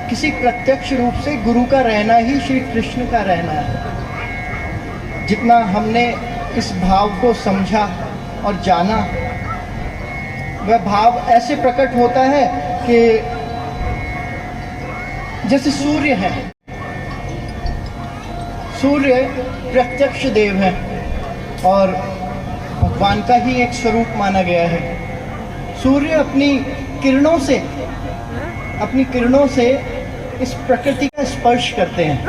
किसी प्रत्यक्ष रूप से गुरु का रहना ही श्री कृष्ण का रहना है। जितना हमने इस भाव को समझा और जाना, वह भाव ऐसे प्रकट होता है कि जैसे सूर्य है, सूर्य प्रत्यक्ष देव है और भगवान का ही एक स्वरूप माना गया है। सूर्य अपनी किरणों से इस प्रकृति का स्पर्श करते हैं।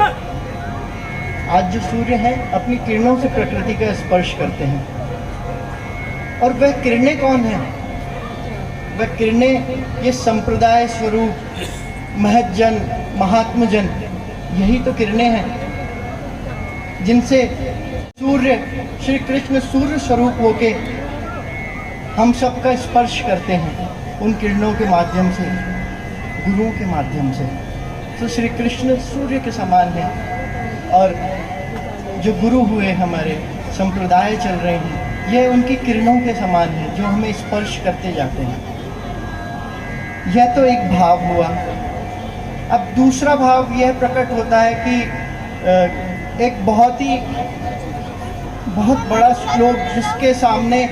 आज जो सूर्य है अपनी किरणों से प्रकृति का स्पर्श करते हैं। और वह किरणें कौन है? वह किरणें ये संप्रदाय स्वरूप महज्जन, महात्मजन, यही तो किरणें हैं जिनसे सूर्य, श्री कृष्ण सूर्य स्वरूप होके हम सबका स्पर्श करते हैं। उन किरणों के माध्यम से, गुरुओं के माध्यम से। तो श्री कृष्ण सूर्य के समान है और जो गुरु हुए हमारे, संप्रदाय चल रहे हैं, ये उनकी किरणों के समान है जो हमें स्पर्श करते जाते हैं। यह तो एक भाव हुआ। अब दूसरा भाव यह प्रकट होता है कि एक बहुत बड़ा श्लोक जिसके सामने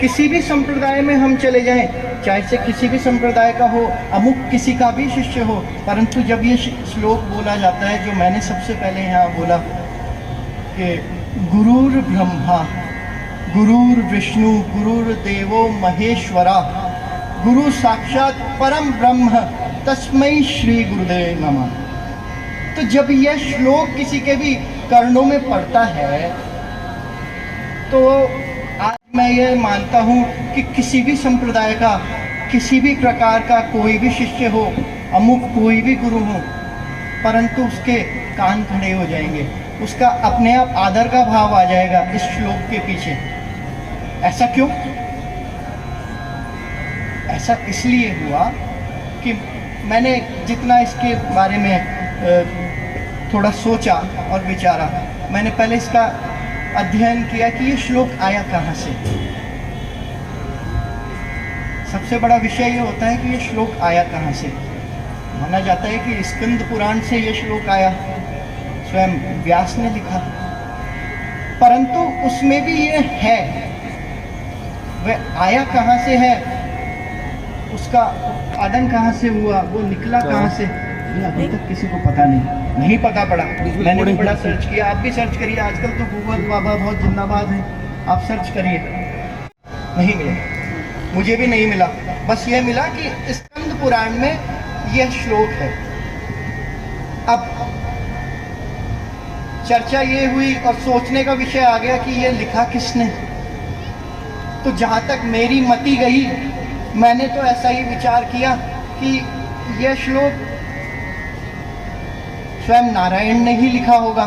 किसी भी संप्रदाय में हम चले जाएं, चाहे से किसी भी संप्रदाय का हो, अमुक किसी का भी शिष्य हो, परंतु जब ये श्लोक बोला जाता है जो मैंने सबसे पहले यहाँ बोला कि गुरुर ब्रह्मा गुरुर विष्णु गुरुर्देवो महेश्वरा गुरु साक्षात परम ब्रह्म तस्मै श्री गुरुदेव नमः। तो जब यह श्लोक किसी के भी कर्णों में पड़ता है तो आज मैं ये मानता हूँ कि किसी भी संप्रदाय का, किसी भी प्रकार का कोई भी शिष्य हो, अमुक कोई भी गुरु हो, परंतु उसके कान खड़े हो जाएंगे, उसका अपने आप आदर का भाव आ जाएगा इस श्लोक के पीछे। ऐसा क्यों? ऐसा इसलिए हुआ कि मैंने जितना इसके बारे में थोड़ा सोचा और विचारा, मैंने पहले इसका अध्ययन किया कि ये श्लोक आया कहाँ से। सबसे बड़ा विषय ये होता है कि ये श्लोक आया कहाँ से। माना जाता है कि स्कंद पुराण से ये श्लोक आया, स्वयं व्यास ने लिखा, परंतु उसमें भी ये है, वह आया कहाँ से है, उसका उत्पादन कहाँ से हुआ, वो निकला कहाँ से, ये अभी तक किसी को पता नहीं पता पड़ा। मैंने भी बड़ा सर्च किया, आप भी सर्च करिए, आजकल तो गूगल बाबा बहुत जिंदाबाद है, आप सर्च करिए, नहीं मिला, मुझे भी नहीं मिला। बस ये मिला कि स्कंद पुराण में यह श्लोक है। अब चर्चा ये हुई और सोचने का विषय आ गया कि यह लिखा किसने। तो जहाँ तक मेरी मति गई, मैंने तो ऐसा ही विचार किया कि यह श्लोक स्वयं नारायण ने ही लिखा होगा,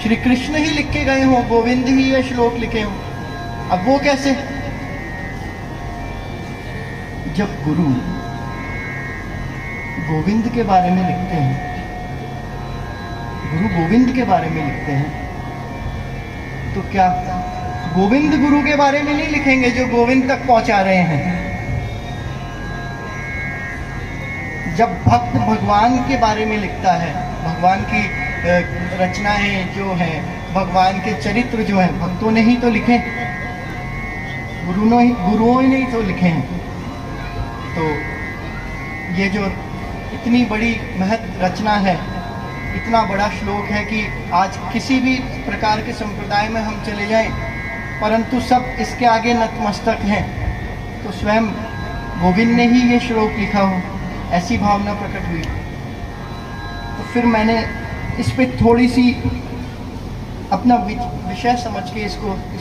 श्री कृष्ण ही लिख के गए हों, गोविंद ही यह श्लोक लिखे हों। अब वो कैसे? जब गुरु गोविंद के बारे में लिखते हैं, गुरु गोविंद के बारे में लिखते हैं, तो क्या गोविंद गुरु के बारे में नहीं लिखेंगे जो गोविंद तक पहुंचा रहे हैं? जब भक्त भगवान के बारे में लिखता है, भगवान की रचनाएं जो हैं, भगवान के चरित्र जो हैं, भक्तों ने ही तो लिखे, गुरुओं ने ही तो लिखे हैं। तो ये जो इतनी बड़ी महत रचना है, इतना बड़ा श्लोक है कि आज किसी भी प्रकार के संप्रदाय में हम चले जाएं, परंतु सब इसके आगे नतमस्तक हैं। तो स्वयं गोविंद ने ही ये श्लोक लिखा हो, ऐसी भावना प्रकट हुई। तो फिर मैंने इस पे थोड़ी सी अपना विषय समझ के इस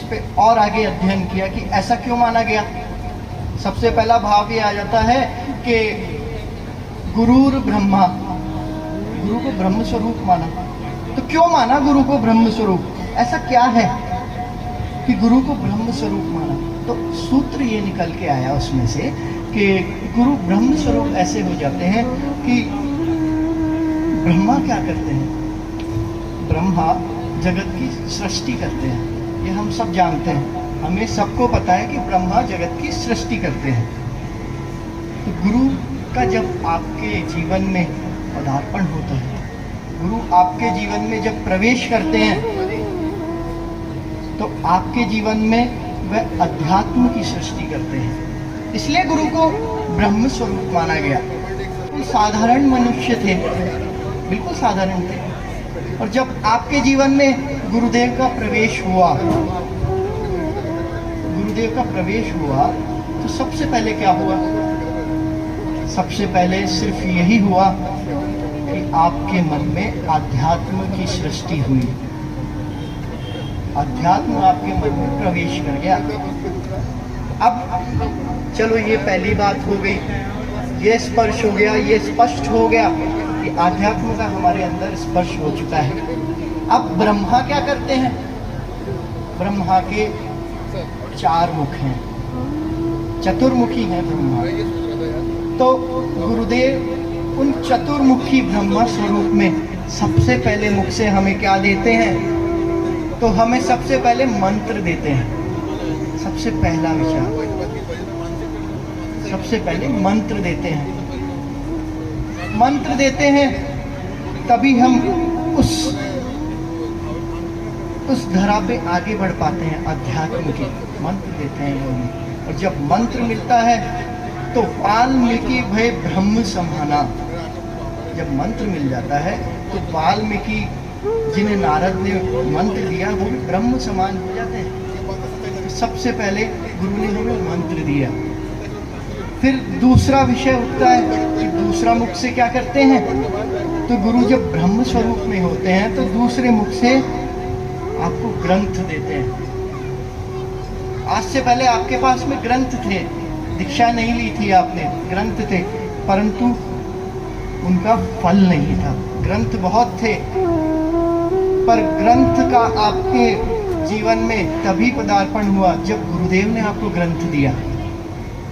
पे और आगे अध्ययन किया कि ऐसा क्यों माना गया। सबसे पहला भाव ये आ जाता है कि गुरुर ब्रह्मा, गुरु को ब्रह्म स्वरूप माना। तो क्यों माना गुरु को ब्रह्म स्वरूप? ऐसा क्या है कि गुरु को ब्रह्म स्वरूप माना? तो सूत्र ये निकल के आया उसमें से कि गुरु ब्रह्म स्वरूप ऐसे हो जाते हैं कि ब्रह्मा क्या करते हैं? ब्रह्मा जगत की सृष्टि करते हैं, ये हम सब जानते हैं, हमें सबको पता है कि ब्रह्मा जगत की सृष्टि करते हैं। तो गुरु का जब आपके जीवन में पदार्पण होता है, गुरु आपके जीवन में जब प्रवेश करते हैं, तो आपके जीवन में वह अध्यात्म की सृष्टि करते हैं। इसलिए गुरु को ब्रह्म स्वरूप माना गया। साधारण मनुष्य थे, बिल्कुल साधारण थे, और जब आपके जीवन में गुरुदेव का प्रवेश हुआ, तो सबसे पहले क्या हुआ? सबसे पहले सिर्फ यही हुआ कि आपके मन में आध्यात्म की सृष्टि हुई। अध्यात्म आपके मन में प्रवेश कर गया। अब चलो, ये पहली बात हो गई, ये स्पर्श हो गया, ये स्पष्ट हो गया कि आध्यात्म का हमारे अंदर स्पर्श हो चुका है। अब ब्रह्मा क्या करते हैं? ब्रह्मा के 4 मुख हैं, चतुर्मुखी हैं ब्रह्मा। तो गुरुदेव उन चतुर्मुखी ब्रह्मा स्वरूप में सबसे पहले मुख से हमें क्या देते हैं? तो हमें सबसे पहले मंत्र देते हैं। सबसे पहला विचार, सबसे पहले मंत्र देते हैं। मंत्र देते हैं तभी हम उस धरा पे आगे बढ़ पाते हैं। अध्यात्म के मंत्र देते हैं लोग, और जब मंत्र मिलता है तो वाल्मीकि भय ब्रह्म समाना। जब मंत्र मिल जाता है तो वाल्मीकि जिन्हें नारद ने मंत्र दिया वो भी ब्रह्म समान हो जाते हैं। सबसे पहले गुरु ने हमें मंत्र दिया। फिर दूसरा विषय उठता है कि दूसरा मुख से क्या करते हैं? तो गुरु जब ब्रह्म स्वरूप में होते हैं तो दूसरे मुख से आपको ग्रंथ देते हैं। आज से पहले आपके पास में ग्रंथ थे, दीक्षा नहीं ली थी आपने, ग्रंथ थे, परंतु उनका फल नहीं था। ग्रंथ बहुत थे, पर ग्रंथ का आपके जीवन में तभी पदार्पण हुआ जब गुरुदेव ने आपको ग्रंथ दिया।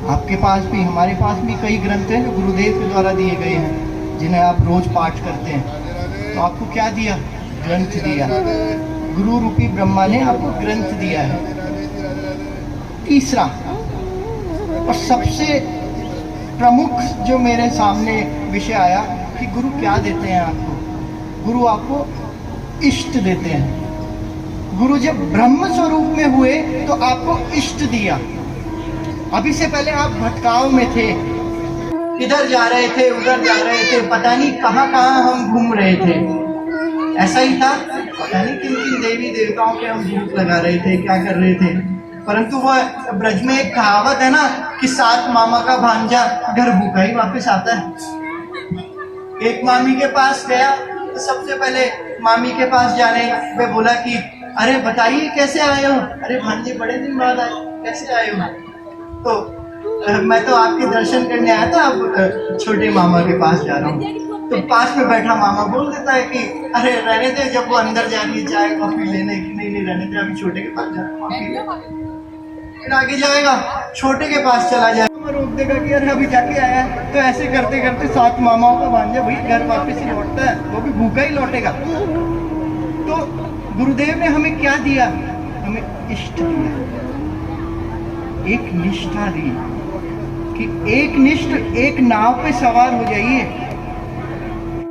आपके पास भी, हमारे पास भी कई ग्रंथ हैं जो गुरुदेव के द्वारा दिए गए हैं, जिन्हें आप रोज पाठ करते हैं। तो आपको क्या दिया? ग्रंथ दिया। गुरु रूपी ब्रह्मा ने आपको ग्रंथ दिया है। तीसरा और सबसे प्रमुख जो मेरे सामने विषय आया कि गुरु क्या देते हैं आपको? गुरु आपको इष्ट देते हैं। गुरु जब ब्रह्म स्वरूप में हुए तो आपको इष्ट दिया। अभी से पहले आप भटकाव में थे, इधर जा रहे थे, उधर जा रहे थे, पता नहीं कहाँ कहाँ हम घूम रहे थे। ऐसा ही था, पता नहीं किन किन देवी देवताओं के हम भूख लगा रहे थे, क्या कर रहे थे। परंतु वह ब्रज में एक कहावत है ना कि 7 मामा का भांजा घर भूखा ही वापस आता है। एक मामी के पास गया तो सबसे पहले मामी के पास जाने पे बोला कि अरे बताइए कैसे आए हो? अरे भांजे बड़े दिन बाद आए, कैसे आए हो? तो मैं तो आपके दर्शन करने आया था, अब छोटे मामा के पास जा रहा हूँ। तो पास में बैठा मामा बोल देता है कि अरे रहने दे, जब वो अंदर जा रही है चाय कॉफी लेने की, नहीं रहने दे, अभी छोटे के पास जा रहा हूँ। फिर आगे जाएगा, छोटे के पास चला जाएगा, रोक देगा कि अरे अभी जाके आया है। तो ऐसे करते करते 7 मामाओं का भांजा भाई घर वापस ही लौटता है, वो भी भूखा ही लौटेगा। तो गुरुदेव ने हमें क्या दिया? हमें इष्ट दिया, एक निष्ठा दी कि एक निष्ठ एक नाव पे सवार हो जाइए।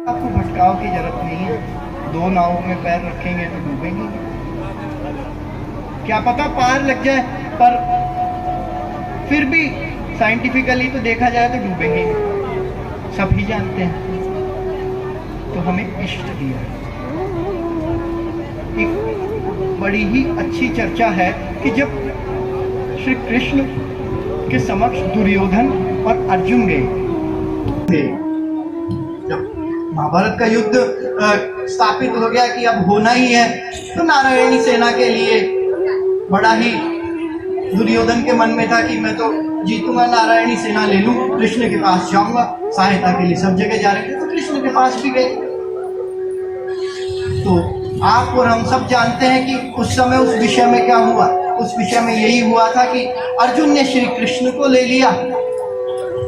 आपको भटकाव की जरूरत नहीं है। 2 नावों में पैर रखेंगे तो डूबेंगे, क्या पता पार लग जाए, पर फिर भी साइंटिफिकली तो देखा जाए तो डूबेंगे, सभी जानते हैं। तो हमें इष्ट दिया। एक बड़ी ही अच्छी चर्चा है कि जब श्री कृष्ण के समक्ष दुर्योधन और अर्जुन गए, जब महाभारत का युद्ध स्थापित हो गया कि अब होना ही है, तो नारायणी सेना के लिए बड़ा ही दुर्योधन के मन में था कि मैं तो जीतूंगा, नारायणी सेना ले लूं, कृष्ण के पास जाऊंगा। सहायता के लिए सब जगह जा रहे थे, तो कृष्ण के पास भी गए। तो आप और हम सब जानते हैं कि उस समय उस विषय में क्या हुआ। उस विषय में यही हुआ था कि अर्जुन ने श्री कृष्ण को ले लिया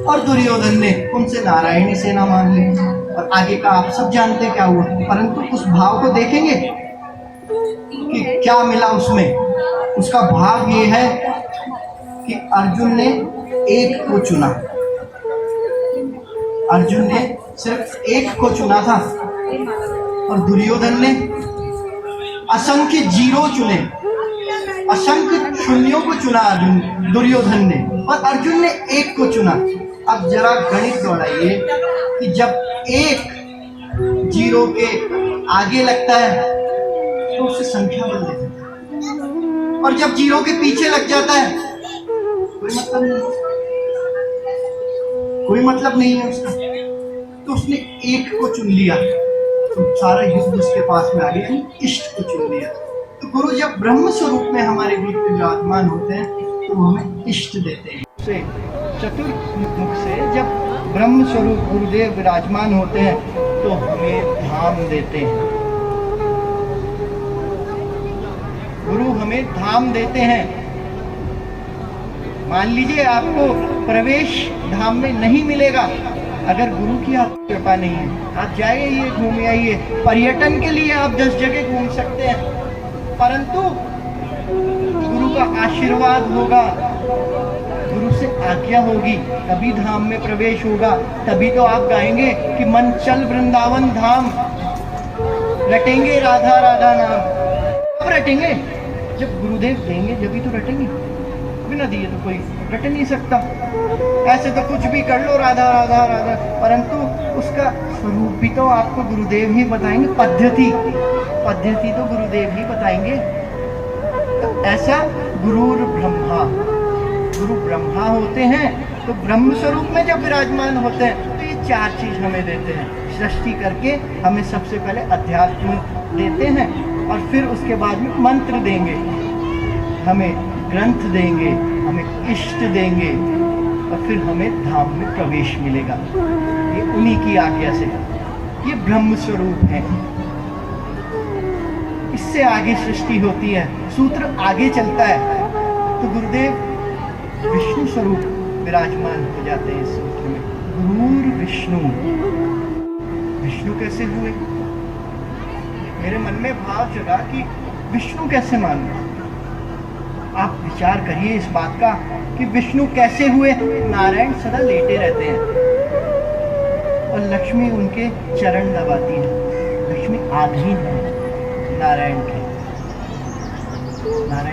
और दुर्योधन ने उनसे नारायणी सेना मान ली। और आगे का आप सब जानते हैं क्या हुआ। परंतु उस भाव को देखेंगे कि क्या मिला उसमें। उसका भाव ये है कि अर्जुन ने एक को चुना, अर्जुन ने सिर्फ एक को चुना था और दुर्योधन ने असंख्य जीरो चुने, असंख्य शून्यों को चुना दुर्योधन ने, और अर्जुन ने एक को चुना। अब जरा गणित दौड़ाइए कि जब एक जीरो के आगे लगता है तो उससे संख्या बदल देती है, और जब जीरो के पीछे लग जाता है कोई मतलब नहीं है उसका। तो उसने एक को चुन लिया तो सारा युद्ध उसके पास में आ गया, इष्ट को चुन लिया। तो गुरु जब ब्रह्म स्वरूप में हमारे बीच में विराजमान होते हैं तो वो हमें इष्ट देते हैं। से चतुर्मुख से जब ब्रह्म स्वरूप गुरुदेव विराजमान होते हैं तो हमें धाम देते हैं। गुरु हमें धाम देते हैं। मान लीजिए आपको प्रवेश धाम में नहीं मिलेगा अगर गुरु की आपको कृपा नहीं है। आप जाइए, घूम आइए, पर्यटन के लिए आप 10 जगह घूम सकते हैं, परंतु गुरु का आशीर्वाद होगा, गुरु से आज्ञा होगी, तभी धाम में प्रवेश होगा। तभी तो आप गाएंगे कि मन चल वृंदावन धाम, रटेंगे राधा राधा नाम। अब रटेंगे जब गुरुदेव देंगे, जब तो रटेंगे, बिना दिए तो कोई रट नहीं सकता। ऐसे तो कुछ भी कर लो राधा राधा राधा, परंतु उसका स्वरूप भी तो आपको गुरुदेव ही बताएंगे। पद्धति तो गुरुदेव ही बताएंगे। तो ऐसा गुरु ब्रह्मा होते हैं तो ब्रह्म स्वरूप में जब विराजमान होते हैं तो ये 4 चीज हमें देते हैं। सृष्टि करके हमें सबसे पहले अध्यात्म देते हैं, और फिर उसके बाद में मंत्र देंगे, हमें ग्रंथ देंगे, हमें इष्ट देंगे, और फिर हमें धाम में प्रवेश मिलेगा। ये उन्हीं की आज्ञा से, ये ब्रह्म स्वरूप है। इससे आगे सृष्टि होती है, सूत्र आगे चलता है तो गुरुदेव विष्णु स्वरूप विराजमान हो जाते हैं इस सूत्र में। गुरुर विष्णु, विष्णु कैसे हुए? मेरे मन में भाव जगा कि विष्णु कैसे मानना। आप विचार करिए इस बात का कि विष्णु कैसे हुए। नारायण सदा लेटे रहते हैं और लक्ष्मी उनके चरण दबाती है। लक्ष्मी आधीन है नारायण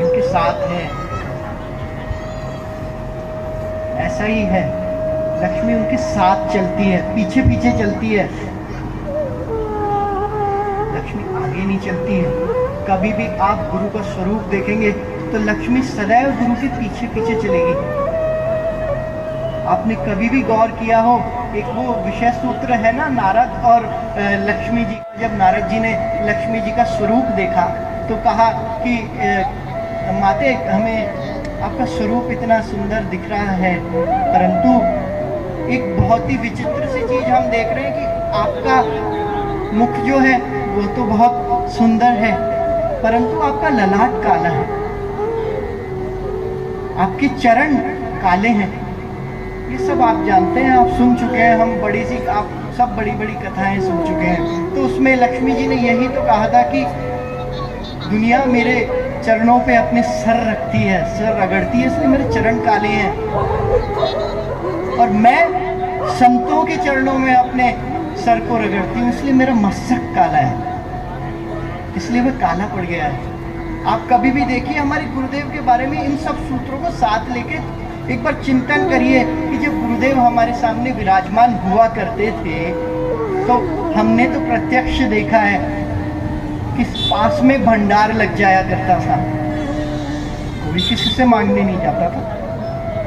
के साथ है। ऐसा ही है, लक्ष्मी उनके साथ चलती है, पीछे पीछे चलती है। लक्ष्मी आगे नहीं चलती है। कभी भी आप गुरु का स्वरूप देखेंगे तो लक्ष्मी सदैव गुरु के पीछे पीछे चलेगी। आपने कभी भी गौर किया हो, एक वो विषय सूत्र है ना, नारद और लक्ष्मी जी। जब नारद जी ने लक्ष्मी जी का स्वरूप देखा तो कहा कि माते, हमें आपका स्वरूप इतना सुंदर दिख रहा है, परंतु एक बहुत ही विचित्र सी चीज हम देख रहे हैं कि आपका मुख जो है वो तो बहुत सुंदर है, परंतु आपका ललाट काला है, आपके चरण काले हैं। ये सब आप जानते हैं, आप सुन चुके हैं, हम आप सब बड़ी बड़ी कथाएं सुन चुके हैं। तो उसमें लक्ष्मी जी ने यही तो कहा था कि दुनिया मेरे चरणों पे अपने सर रखती है, सर रगड़ती है, इसलिए मेरे चरण काले हैं, और मैं संतों के चरणों में अपने सर को रगड़ती हूँ, इसलिए मेरा मस्तक काला है, इसलिए वह काला पड़ गया है। आप कभी भी देखिए हमारे गुरुदेव के बारे में, इन सब सूत्रों को साथ लेके एक बार चिंतन करिए कि जब गुरुदेव हमारे सामने विराजमान हुआ करते थे तो हमने तो प्रत्यक्ष देखा है कि पास में भंडार लग जाया करता था, कोई किसी से मांगने नहीं जाता था,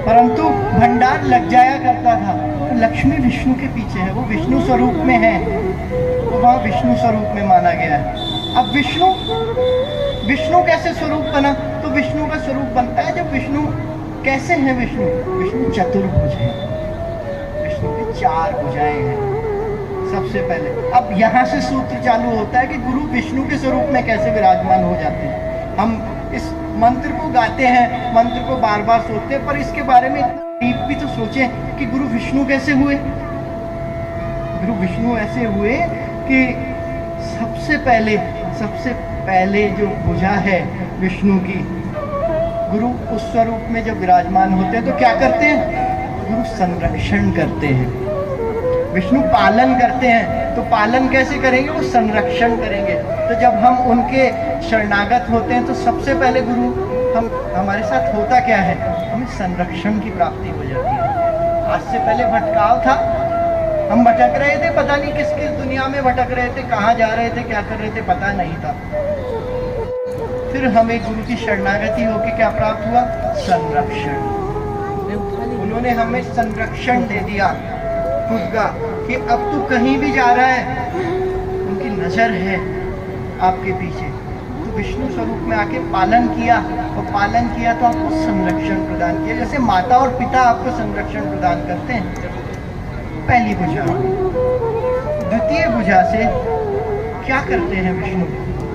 परंतु भंडार लग जाया करता था। तो लक्ष्मी विष्णु के पीछे है, वो विष्णु स्वरूप में है, वो वहाँ विष्णु स्वरूप में माना गया है। अब विष्णु कैसे स्वरूप बना? तो विष्णु का स्वरूप बनता है जब विष्णु कैसे है? विष्णु चतुर्भुज है, विष्णु की 4 भुजाएं हैं सबसे पहले। अब यहाँ से सूत्र चालू होता है कि गुरु विष्णु के स्वरूप में कैसे विराजमान हो जाते हैं। हम इस मंत्र को गाते हैं, मंत्र को बार बार सोचते हैं, पर इसके बारे में डीप भी तो सोचें कि गुरु विष्णु कैसे हुए। गुरु विष्णु ऐसे हुए कि सबसे पहले जो भुजा है विष्णु की, गुरु उस स्वरूप में जब विराजमान होते हैं तो क्या करते हैं? गुरु संरक्षण करते हैं। विष्णु पालन करते हैं, तो पालन कैसे करेंगे? वो संरक्षण करेंगे। तो जब हम उनके शरणागत होते हैं तो सबसे पहले गुरु हमारे साथ होता क्या है? हमें संरक्षण की प्राप्ति हो जाती है। आज से पहले भटकाव था, हम भटक रहे थे, पता नहीं किस किस दुनिया में भटक रहे थे, कहाँ जा रहे थे, क्या कर रहे थे, पता नहीं था। फिर हमें गुरु की शरणागति होकर क्या प्राप्त हुआ? संरक्षण। उन्होंने हमें संरक्षण दे दिया खुद का, कि अब तू कहीं भी जा रहा है, उनकी नजर है आपके पीछे। तो विष्णु स्वरूप में आके पालन किया, और पालन किया तो आपको संरक्षण प्रदान किया। जैसे माता और पिता आपको संरक्षण प्रदान करते हैं पहली भुजा। द्वितीय भुजा से क्या करते हैं विष्णु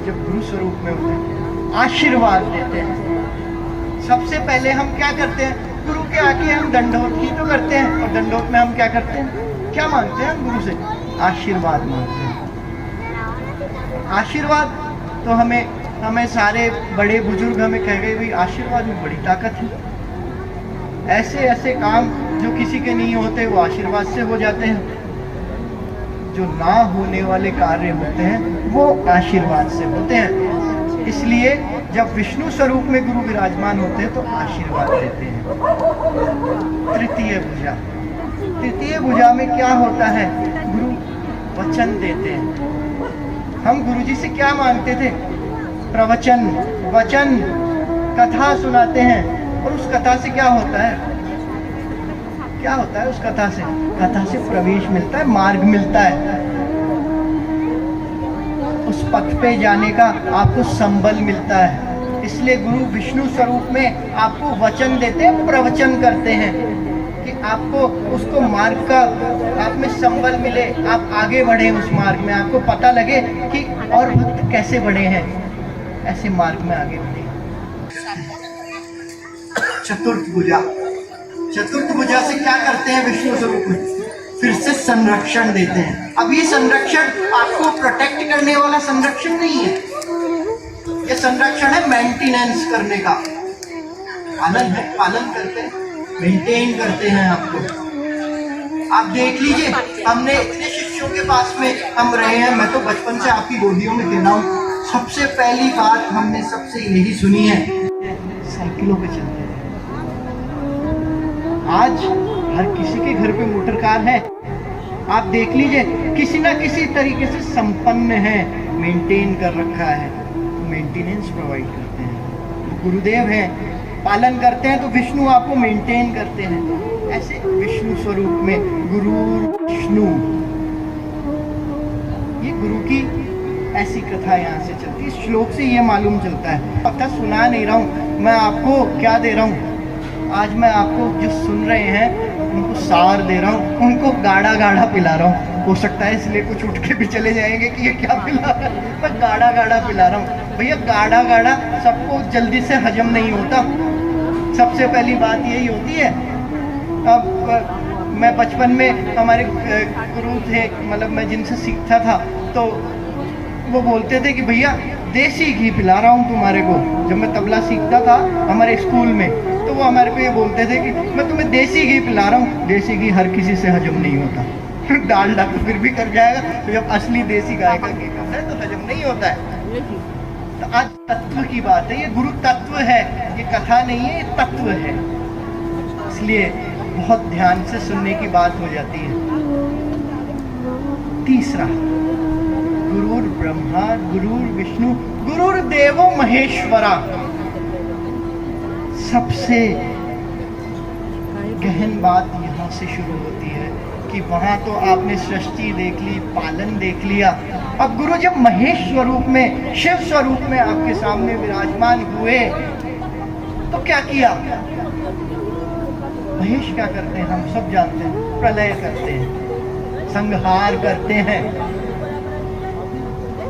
जब गुरु स्वरूप में होते हैं? आशीर्वाद देते हैं। सबसे पहले हम क्या करते हैं? गुरु के आके हम दंडवत ही तो करते हैं, और दंडवत में हम क्या करते हैं? क्या मांगते हैं गुरु से? आशीर्वाद मांगते हैं। आशीर्वाद तो हमें सारे बड़े बुजुर्ग हमें कह गए, भाई आशीर्वाद में बड़ी ताकत है। ऐसे ऐसे काम जो किसी के नहीं होते वो आशीर्वाद से हो जाते हैं, जो ना होने वाले कार्य होते हैं वो आशीर्वाद से होते हैं। इसलिए जब विष्णु स्वरूप में गुरु विराजमान होते हैं तो आशीर्वाद देते हैं। तृतीय भुजा, तृतीय भुजा में क्या होता है? गुरु वचन देते हैं। हम गुरुजी से क्या मांगते थे? प्रवचन, वचन, कथा सुनाते हैं, और उस कथा से क्या होता है? क्या होता है उस कथा से? कथा से प्रवेश मिलता है, मार्ग मिलता है, उस पथ पे जाने का आपको संबल मिलता है। इसलिए गुरु विष्णु स्वरूप में आपको वचन देते हैं, प्रवचन करते हैं, कि आपको उसको मार्ग का आप में संबल मिले, आप आगे बढ़े उस मार्ग में, आपको पता लगे कि और भक्त कैसे बढ़े हैं, ऐसे मार्ग में आगे बढ़े। चतुर्थ भुजा, चतुर्थ भुजा से क्या करते हैं विष्णु स्वरूप में? फिर से संरक्षण देते हैं। अब ये संरक्षण आपको प्रोटेक्ट करने वाला संरक्षण नहीं है, ये संरक्षण है मेंटेनेंस करने का। पालन है, पालन करते हैं, मेंटेन करते हैं आपको। आप देख लीजिए, हमने इतने शिष्यों के पास में हम रहे हैं, मैं तो बचपन से आपकी गोदियों में खेला हूँ। सबसे पहली बात हमने सबसे यही सुनी है, साइकिलों पे चलते हैं। आज हर किसी के घर पे मोटर कार है। आप देख लीजिए, किसी ना किसी तरीके से संपन्न है, मेंटेन कर रखा है, मेंटेनेंस प्रोवाइड करते हैं। गुरुदेव हैं, पालन करते हैं, तो विष्णु आपको मेंटेन करते हैं। ऐसे विष्णु स्वरूप में गुरु विष्णु, ये गुरु की ऐसी कथा यहाँ से चलती है। श्लोक से ये मालूम चलता है। कथा सुना नहीं रहा हूँ मैं, आपको क्या दे रहा हूँ? आज मैं आपको जो सुन रहे हैं उनको सार दे रहा हूँ, उनको गाढ़ा गाढ़ा पिला रहा हूँ। हो सकता है इसलिए कुछ उठ के भी चले जाएंगे कि ये क्या पिला रहा है, मैं गाढ़ा गाढ़ा पिला रहा हूँ। भैया गाढ़ा गाढ़ा सबको जल्दी से हजम नहीं होता, सबसे पहली बात यही होती है। अब मैं बचपन में हमारे गुरु थे, मतलब मैं जिनसे सीखता था, तो वो बोलते थे कि भैया देसी घी पिला रहा हूँ तुम्हारे को। जब मैं तबला सीखता था हमारे स्कूल में, तो वो हमारे को ये बोलते थे कि मैं तुम्हें देसी घी पिला रहा हूँ। देसी घी हर किसी से हजम नहीं होता डालडा तो फिर भी कर जाएगा, तो जब असली देसी गाय का घी करता है तो हजम नहीं होता है। तो आज तत्व की बात है, ये गुरु तत्व है, ये कथा नहीं है, ये तत्व है। इसलिए बहुत ध्यान से सुनने की बात हो जाती है। तीसरा, गुरुर ब्रह्मा गुरुर विष्णु गुरुर्देवो महेश्वरा। सबसे गहन बात यहाँ से शुरू होती है कि वहां तो आपने सृष्टि देख ली, पालन देख लिया। अब गुरु जब महेश स्वरूप में, शिव स्वरूप में आपके सामने विराजमान हुए तो क्या किया? महेश क्या करते हैं हम सब जानते हैं, प्रलय करते हैं, संहार करते हैं।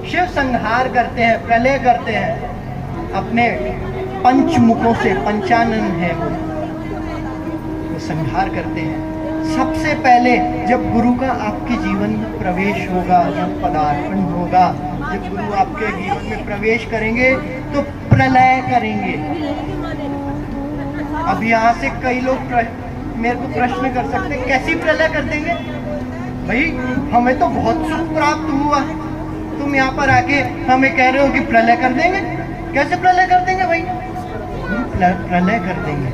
शिव संहार करते हैं, प्रलय करते हैं अपने पंचमुखों से, पंचानन है वो संहार करते हैं। सबसे पहले जब गुरु का आपके जीवन में प्रवेश होगा, जब पदार्पण होगा, जब गुरु आपके जीवन में प्रवेश करेंगे तो प्रलय करेंगे। अब यहाँ से कई लोग मेरे को प्रश्न कर सकते हैं, कैसी प्रलय कर देंगे? भाई हमें तो बहुत सुख प्राप्त हुआ, तुम यहाँ पर आके हमें कह रहे हो कि प्रलय कर देंगे। कैसे प्रलय कर देंगे भाई? प्रलय कर देंगे।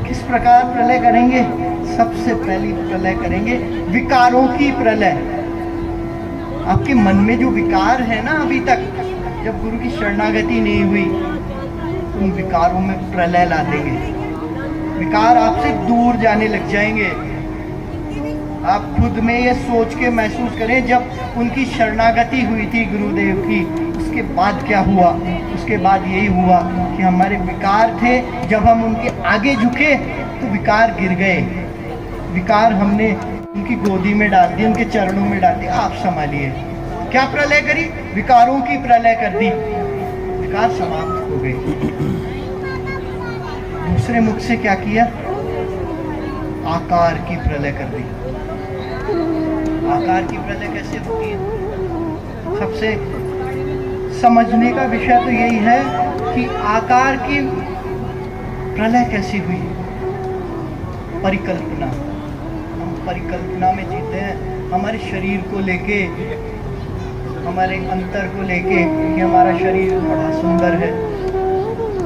किस प्रकार प्रलय करेंगे? सबसे पहली प्रलय करेंगे विकारों की प्रलय। आपके मन में जो विकार है ना, अभी तक जब गुरु की शरणागति नहीं हुई, उन विकारों में प्रलय ला देंगे। विकार आपसे दूर जाने लग जाएंगे। आप खुद में ये सोच के महसूस करें, जब उनकी शरणागति हुई थी गुरुदेव की, उसके बाद क्या हुआ? उसके बाद यही हुआ कि हमारे विकार थे, जब हम उनके आगे झुके तो विकार गिर गए। विकार हमने उनकी गोदी में डाल दी, उनके चरणों में डाल दी। आप संभालिए। क्या प्रलय करी? विकारों की प्रलय कर दी। विकार समाप्त हो गए। दूसरे मुख से क्या किया? आकार की प्रलय कर दी। आकार की प्रलय कैसे होती है? सबसे समझने का विषय तो यही है कि आकार की प्रलय कैसी हुई। परिकल्पना। हम परिकल्पना में जीते हैं, हमारे शरीर को लेके, हमारे अंतर को लेके कि हमारा शरीर बड़ा सुंदर है,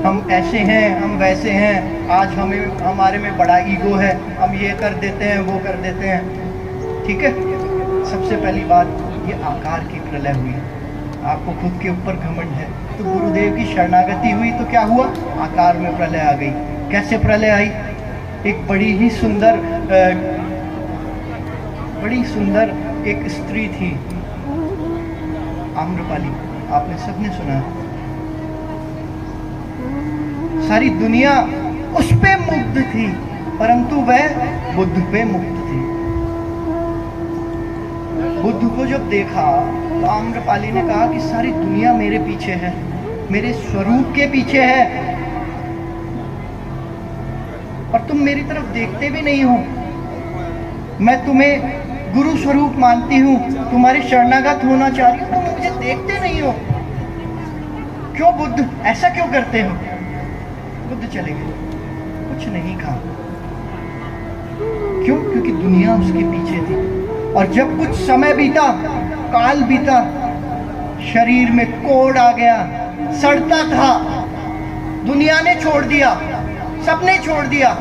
हम ऐसे हैं, हम वैसे हैं, आज हमें हमारे में बड़ा ईगो है, हम ये कर देते हैं, वो कर देते हैं। ठीक है, सबसे पहली बात ये आकार की प्रलय हुई। आपको खुद के ऊपर घमंड है, तो गुरुदेव की शरणागति हुई तो क्या हुआ? आकार में प्रलय आ गई। कैसे प्रलय आई? एक बड़ी सुंदर एक स्त्री थी, आम्रपाली। आपने सबने सुना, सारी दुनिया उस पे मुग्ध थी, परंतु वह बुद्ध पे मुग्ध थी। बुद्ध को जब देखा तो आम्रपाली ने कहा कि सारी दुनिया मेरे पीछे है, मेरे स्वरूप के पीछे है, और तुम मेरी तरफ देखते भी नहीं हो। मैं तुम्हें गुरु स्वरूप मानती हूँ, तुम्हारी शरणागत होना चाह रही हूँ, तुम मुझे देखते नहीं हो। क्यों बुद्ध, ऐसा क्यों करते हो? बुद्ध चले गए, कुछ नहीं कहा। क्यों? क्योंकि दुनिया उसके पीछे थी। और जब कुछ समय बीता, काल बीता, शरीर में कोढ़ आ गया, सड़ता था, दुनिया ने छोड़ दिया, सबने छोड़ दिया।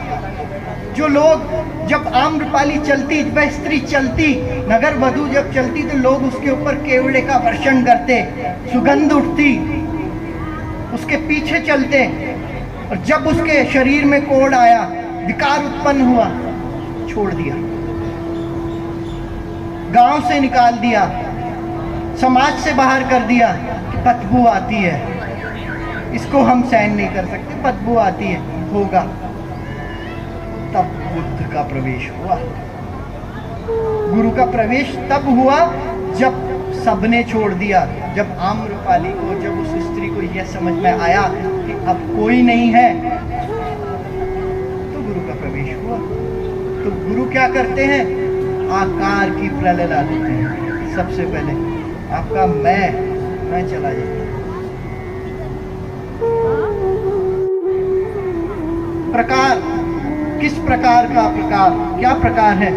जो लोग, जब आम्रपाली चलती, वह स्त्री चलती, नगर वधू जब चलती तो लोग उसके ऊपर केवड़े का वर्षण करते, सुगंध उठती, उसके पीछे चलते। और जब उसके शरीर में कोढ़ आया, विकार उत्पन्न हुआ, छोड़ दिया, गांव से निकाल दिया, समाज से बाहर कर दिया कि बदबू आती है, इसको हम सहन नहीं कर सकते, बदबू आती है, होगा। तब बुद्ध का प्रवेश हुआ। गुरु का प्रवेश तब हुआ जब सबने छोड़ दिया, जब आम्रपाली को, जब उस स्त्री को यह समझ में आया कि अब कोई नहीं है, तो गुरु का प्रवेश हुआ। तो गुरु क्या करते हैं? आकार की प्रलय ला देते हैं। सबसे पहले आपका मैं चला जाता है। प्रकार, किस प्रकार का प्रकार? क्या प्रकार है?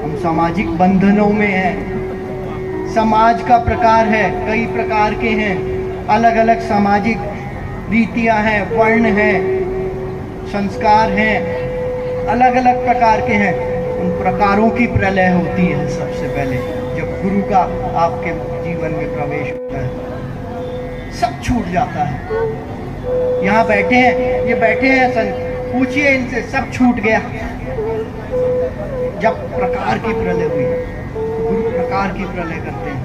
हम सामाजिक बंधनों में हैं। समाज का प्रकार है, कई प्रकार के हैं, अलग अलग सामाजिक रीतियां हैं, वर्ण हैं, संस्कार हैं, अलग अलग प्रकार के हैं। उन प्रकारों की प्रलय होती है सबसे पहले जब गुरु का आपके जीवन में प्रवेश होता है। सब छूट जाता है। यहाँ बैठे हैं, ये बैठे हैं संत, पूछिए इनसे, सब छूट गया। जब प्रकार की प्रलय हुई, तो गुरु प्रकार की प्रलय करते हैं।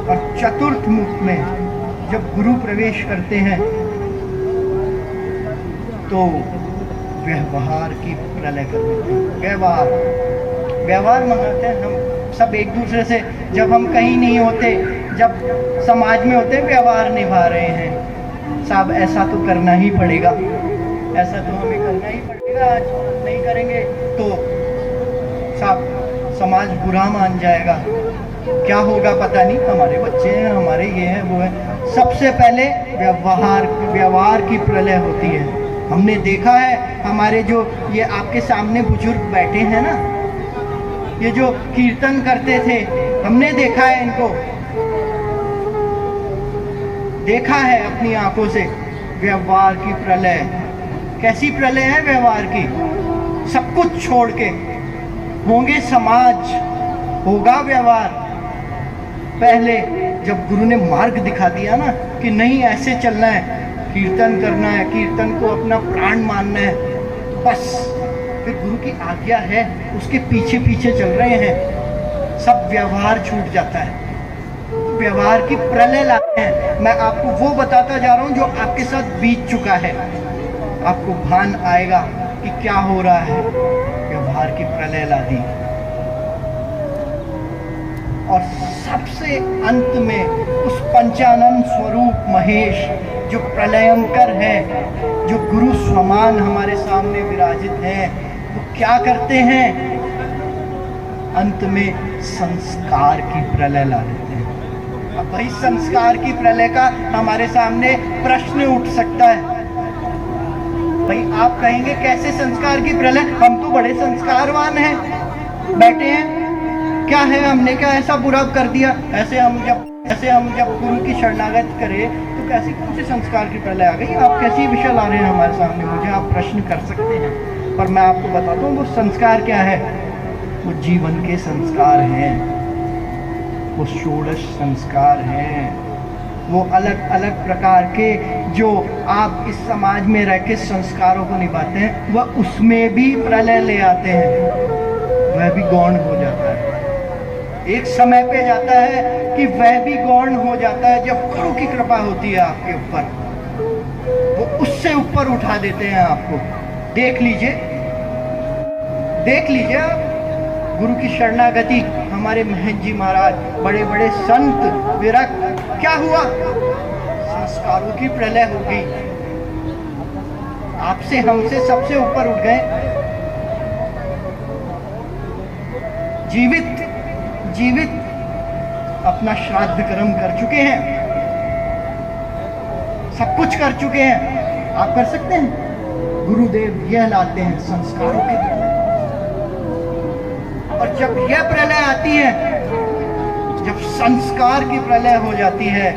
और चतुर्थ मुख में जब गुरु प्रवेश करते हैं तो व्यवहार की प्रलय कर देते हैं। व्यवहार मंगाते हैं। हम सब एक दूसरे से, जब हम कहीं नहीं होते, जब समाज में होते, व्यवहार निभा रहे हैं। साहब ऐसा तो करना ही पड़ेगा, ऐसा तो हमें करना ही पड़ेगा, आज नहीं करेंगे तो साहब समाज बुरा मान जाएगा, क्या होगा पता नहीं, हमारे बच्चे हैं, हमारे ये हैं, वो है। सबसे पहले व्यवहार की प्रलय होती है। हमने देखा है, हमारे जो ये आपके सामने बुजुर्ग बैठे हैं ना, ये जो कीर्तन करते थे, हमने देखा है इनको, देखा है अपनी आंखों से। व्यवहार की प्रलय, कैसी प्रलय है व्यवहार की? सब कुछ छोड़ के होंगे समाज, होगा व्यवहार। पहले जब गुरु ने मार्ग दिखा दिया ना कि नहीं ऐसे चलना है, कीर्तन करना है, कीर्तन को अपना प्राण मानना है, बस फिर गुरु की आज्ञा है, उसके पीछे पीछे चल रहे हैं, सब व्यवहार छूट जाता है, व्यवहार की प्रलय लाते हैं। मैं आपको वो बताता जा रहा हूं जो आपके साथ बीत चुका है, आपको भान आएगा कि क्या हो रहा है। व्यवहार की प्रलय ला दी, और सबसे अंत में उस पंचानंद स्वरूप महेश जो प्रलयंकर है, जो गुरु समान हमारे सामने विराजित है, वो क्या करते हैं? अंत में संस्कार की प्रलय ला देते हैं। अब भाई संस्कार की प्रलय का हमारे सामने प्रश्न उठ सकता है। भाई आप कहेंगे कैसे संस्कार की प्रलय? हम तो बड़े संस्कारवान हैं, बैठे हैं, क्या है हमने क्या ऐसा बुरा कर दिया? ऐसे हम जब गुरु की शरणागत करें तो कैसी कौन सी संस्कार की प्रलय आ गई? आप कैसी विषय ला रहे हैं हमारे सामने? मुझे आप प्रश्न कर सकते हैं, पर मैं आपको बताता हूँ वो संस्कार क्या है। वो जीवन के संस्कार हैं, वो षोडश संस्कार हैं, वो अलग अलग प्रकार के जो आप इस समाज में रह के संस्कारों को निभाते हैं, वह उसमें भी प्रलय ले आते हैं, वह भी गौण हो जाता है। एक समय पे जाता है कि वह भी गौण हो जाता है जब गुरु की कृपा होती है आपके ऊपर, वो उससे ऊपर उठा देते हैं आपको। देख लीजिए आप गुरु की शरणागति, हमारे महंत जी महाराज, बड़े बड़े संत विरक्त, क्या हुआ? संस्कारों की प्रलय हो गई, आपसे हमसे सबसे ऊपर उठ गए। जीवित अपना श्राद्ध कर्म कर चुके हैं, सब कुछ कर चुके हैं, आप कर सकते हैं? गुरुदेव यह लाते हैं संस्कारों के प्रलय। और जब यह प्रलय आती है, जब संस्कार की प्रलय हो जाती है,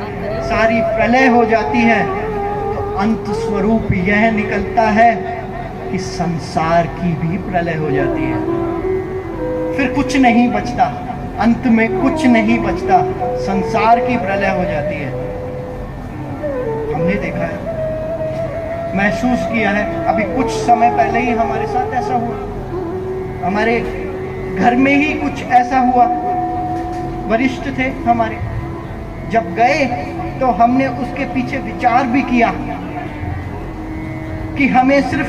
सारी प्रलय हो जाती है, तो अंत स्वरूप यह निकलता है कि संसार की भी प्रलय हो जाती है। फिर कुछ नहीं बचता, अंत में कुछ नहीं बचता, संसार की प्रलय हो जाती है। हमने देखा है, महसूस किया है, अभी कुछ समय पहले ही हमारे साथ ऐसा हुआ, हमारे घर में ही कुछ ऐसा हुआ। वरिष्ठ थे हमारे, जब गए तो हमने उसके पीछे विचार भी किया कि हमें सिर्फ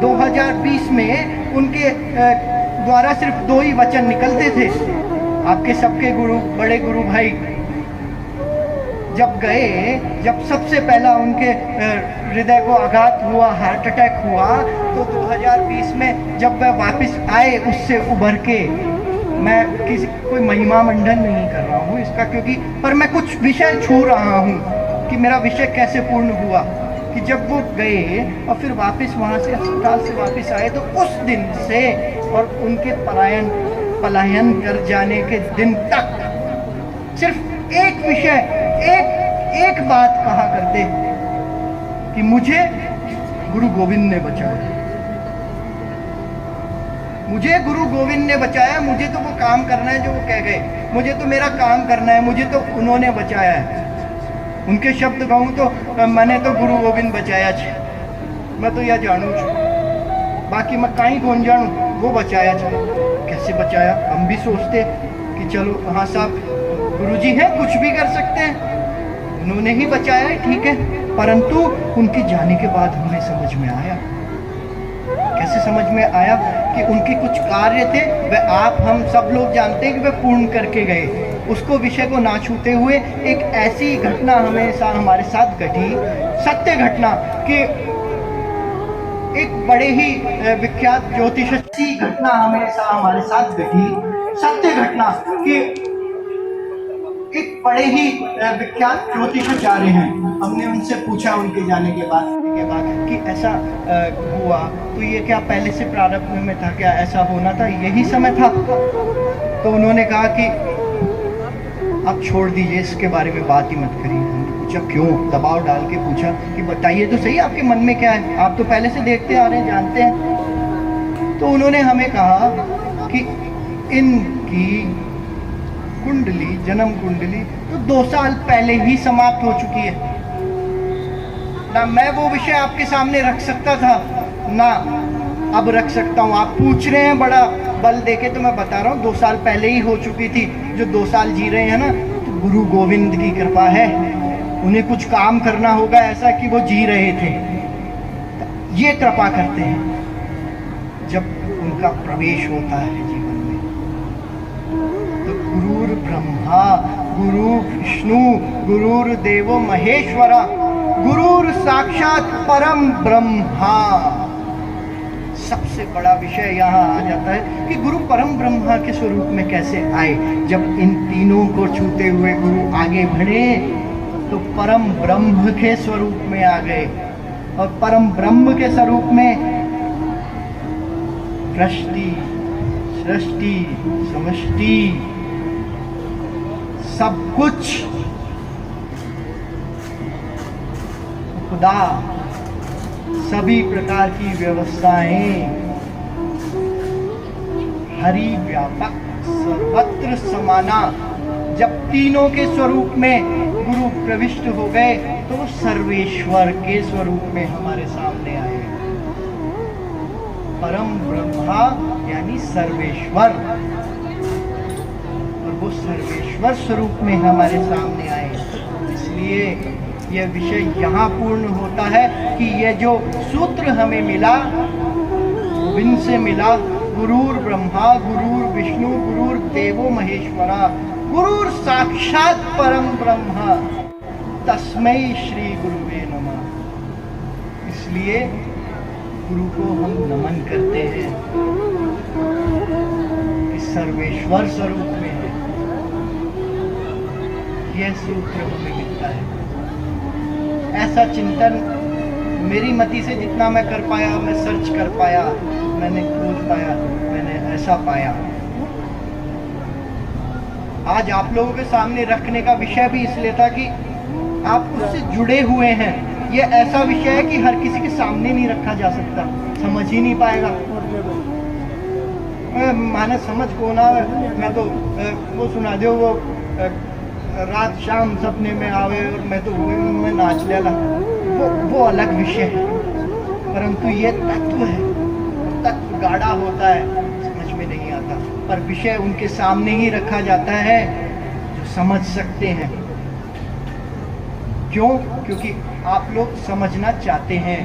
2020 में उनके द्वारा सिर्फ 2 ही वचन निकलते थे, आपके सबके गुरु, बड़े गुरु भाई। जब गए, जब सबसे पहला उनके हृदय को आघात हुआ, हार्ट अटैक हुआ, तो 2020 में जब वह वापस आए उससे उभर के, मैं कोई महिमा मंडन नहीं कर रहा हूँ इसका, क्योंकि पर मैं कुछ विषय छू रहा हूँ कि मेरा विषय कैसे पूर्ण हुआ, कि जब वो गए और फिर वापस वहाँ से अस्पताल से वापस आए, तो उस दिन से और उनके पलायन कर जाने के दिन तक सिर्फ एक विषय, एक बात कहा करते कि मुझे गुरु गोविंद ने बचाया, मुझे गुरु गोविंद ने बचाया, मुझे तो वो काम करना है जो वो कह गए, मुझे तो मेरा काम करना है, मुझे तो उन्होंने बचाया है। उनके शब्द कहूँ तो मैंने तो गुरु गोविंद बचाया छे, मैं तो यह जानू छू, बाकी मैं कहीं कौन जानू, वो बचाया छे। कैसे बचाया? हम भी सोचते कि चलो हाँ साहब गुरुजी हैं, कुछ भी कर सकते हैं, उन्होंने ही बचाया है, ठीक है। परंतु उनके जाने के बाद हमें समझ में आया, कैसे समझ में आया कि उनके कुछ कार्य थे, वह आप हम सब लोग जानते हैं कि वह पूर्ण करके गए। उसको विषय को ना छूते हुए एक ऐसी घटना हमेशा हमारे साथ घटी, सत्य घटना, कि एक बड़े ही विख्यात ज्योतिष की घटना हमेशा हमारे साथ घटी, सत्य घटना, कि एक बड़े ही विख्यात ज्योतिषाचार्य हैं। हमने उनसे पूछा उनके जाने के बाद कि ऐसा हुआ तो ये क्या पहले से प्रारंभ में था, क्या ऐसा होना था, यही समय था? तो उन्होंने कहा कि आप छोड़ दीजिए, इसके बारे में बात ही मत करिए। हमने पूछा क्यों, दबाव डाल के पूछा कि बताइए तो सही आपके मन में क्या है, आप तो पहले से देखते आ रहे हैं, जानते हैं। तो उन्होंने हमें कहा कि इनकी कुंडली, जन्म कुंडली तो 2 साल पहले ही समाप्त हो चुकी है ना। मैं वो विषय आपके सामने रख सकता था ना अब रख सकता हूँ। आप पूछ रहे हैं बड़ा बल देके, तो मैं बता रहा हूँ 2 साल पहले ही हो चुकी थी। जो 2 साल जी रहे हैं ना, तो गुरु गोविंद की कृपा है। उन्हें कुछ काम करना होगा ऐसा कि वो जी रहे थे, ये कृपा करते हैं जब उनका प्रवेश होता है जीवन में। तो गुरुर ब्रह्मा गुरु विष्णु गुरुर्देवो महेश्वरा गुरुर साक्षात परम ब्रह्मा। सबसे बड़ा विषय यहाँ आ जाता है कि गुरु परम ब्रह्मा के स्वरूप में कैसे आए। जब इन तीनों को छूते हुए गुरु आगे बढ़े तो परम ब्रह्म के स्वरूप में आ गए, और परम ब्रह्म के स्वरूप में वृष्टि सृष्टि समष्टि सब कुछ, खुदा, सभी प्रकार की व्यवस्थाएं, हरि व्यापक सर्वत्र समाना। जब तीनों के स्वरूप में गुरु प्रविष्ट हो गए तो वो सर्वेश्वर के स्वरूप में हमारे सामने आए। परम ब्रह्मा यानी सर्वेश्वर, और वो सर्वेश्वर स्वरूप में हमारे सामने आए। इसलिए यह विषय यहाँ पूर्ण होता है कि यह जो सूत्र हमें मिला, गोविंद से मिला, गुरुर ब्रह्मा गुरुर विष्णु गुरुर देवो महेश्वरा गुरुर साक्षात परम ब्रह्मा तस्मै श्री गुरुवे नमः। इसलिए गुरु को हम नमन करते हैं कि सर्वेश्वर स्वरूप में है। यह सूत्र हमें मिलता है। ऐसा चिंतन मेरी मति से जितना मैं कर पाया, मैं सर्च कर पाया, मैंने खोज पाया, मैंने ऐसा पाया। आज आप लोगों के सामने रखने का विषय भी इसलिए था कि आप उससे जुड़े हुए हैं। ये ऐसा विषय है कि हर किसी के सामने नहीं रखा जा सकता, समझ ही नहीं पाएगा। माने समझ को ना, मैं तो वो सुना दो, वो रात शाम सपने में आवे और मैं तो मैं नाच लेला, वो अलग विषय है। परंतु ये तत्व है, तत्व गाढ़ा होता है, समझ में नहीं आता, पर विषय उनके सामने ही रखा जाता है जो समझ सकते हैं। क्यों? क्योंकि आप लोग समझना चाहते हैं।